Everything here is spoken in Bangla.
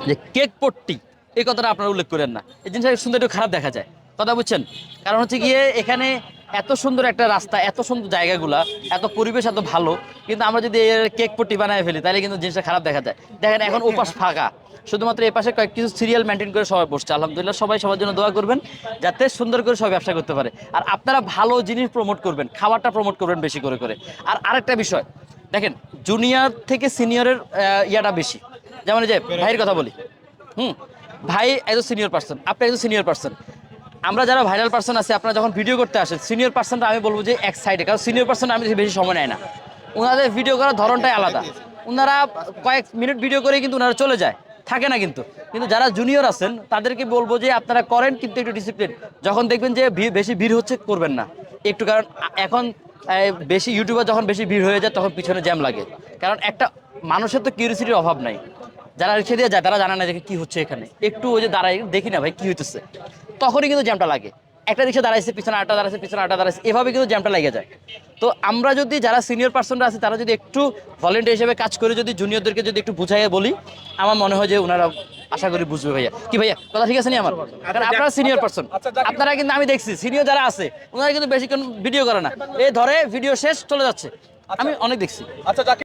যে কেক পট্টি এই কথাটা আপনারা উল্লেখ করেন না। এই জিনিসটা সুন্দর একটু খারাপ দেখা যায়, কথা বুঝছেন? কারণ হচ্ছে গিয়ে এখানে এত সুন্দর একটা রাস্তা, এত সুন্দর জায়গাগুলা, এত পরিবেশ এত ভালো, কিন্তু আমরা যদি এর কেক পট্টি বানায় ফেলি তাহলে কিন্তু জিনিসটা খারাপ দেখা যায়। দেখেন এখন ওপাশ ফাঁকা, শুধুমাত্র এই পাশে কয়েক কিছু সিরিয়াল মেনটেন করে সবাই বসছে। আলহামদুলিল্লাহ, সবাই সবার জন্য দোয়া করবেন যাতে সুন্দর করে সবাই ব্যবসা করতে পারে। আর আপনারা ভালো জিনিস প্রমোট করবেন, খাবারটা প্রমোট করবেন বেশি করে করে। আর আরেকটা বিষয় দেখেন, জুনিয়র থেকে সিনিয়রের ইয়াটা বেশি। যেমন এই যে ভাইয়ের কথা বলি, হুম, ভাই একজন সিনিয়র পার্সন, আপনি একজন সিনিয়র পার্সন। আমরা যারা ভাইরাল পার্সন আছে, আপনারা যখন ভিডিও করতে আসেন, সিনিয়র পার্সনটা আমি বলবো যে এক সাইডে, কারণ সিনিয়র পার্সন আমি বেশি সময় নেয় না, ওনাদের ভিডিও করার ধরনটাই আলাদা। ওনারা কয়েক মিনিট ভিডিও করে কিন্তু ওনারা চলে যায়, থাকে না কিন্তু। কিন্তু যারা জুনিয়র আছেন তাদেরকে বলবো যে আপনারা করেন, কিন্তু একটু ডিসিপ্লিন। যখন দেখবেন যে বেশি ভিড় হচ্ছে, করবেন না একটু, কারণ এখন বেশি ইউটিউবার যখন বেশি ভিড় হয়ে যায় তখন পিছনে জ্যাম লাগে। কারণ একটা মানুষের তো কিউরিসিটির অভাব নাই। যারা রিক্সা দিয়ে যায় তারা জানে না যে কি হচ্ছে এখানে, একটু ওই যে দাঁড়াই দেখি না ভাই কি হইতেছে, তখনই কিন্তু জ্যামটা লাগে। একটা রিক্সা দাঁড়াইছে, পিছনে আটটা দাঁড়াইছে, পিছনে আটটা দাঁড়াইছে, এভাবে কিন্তু জ্যামটা লেগে যায়। তো আমরা যদি যারা সিনিয়র পার্সনরা আছে তারা যদি একটু ভলেন্টিয়ার হিসেবে কাজ করে যদি জুনিয়রদেরকে যদি একটু বুঝাইয়ে বলি, আমার মনে হয় যে ওনারা আশা করি বুঝবে। ভাইয়া কি ভাইয়া কথা ঠিক আছে নি আমার? কারণ আপনারা সিনিয়র পার্সন, আপনারা কিন্তু আমি দেখছি সিনিয়র যারা আছে ওনারা কিন্তু বেশিক্ষণ ভিডিও করে না, এ ধরে ভিডিও শেষ চলে যাচ্ছে, আমি অনেক দেখছি। আচ্ছা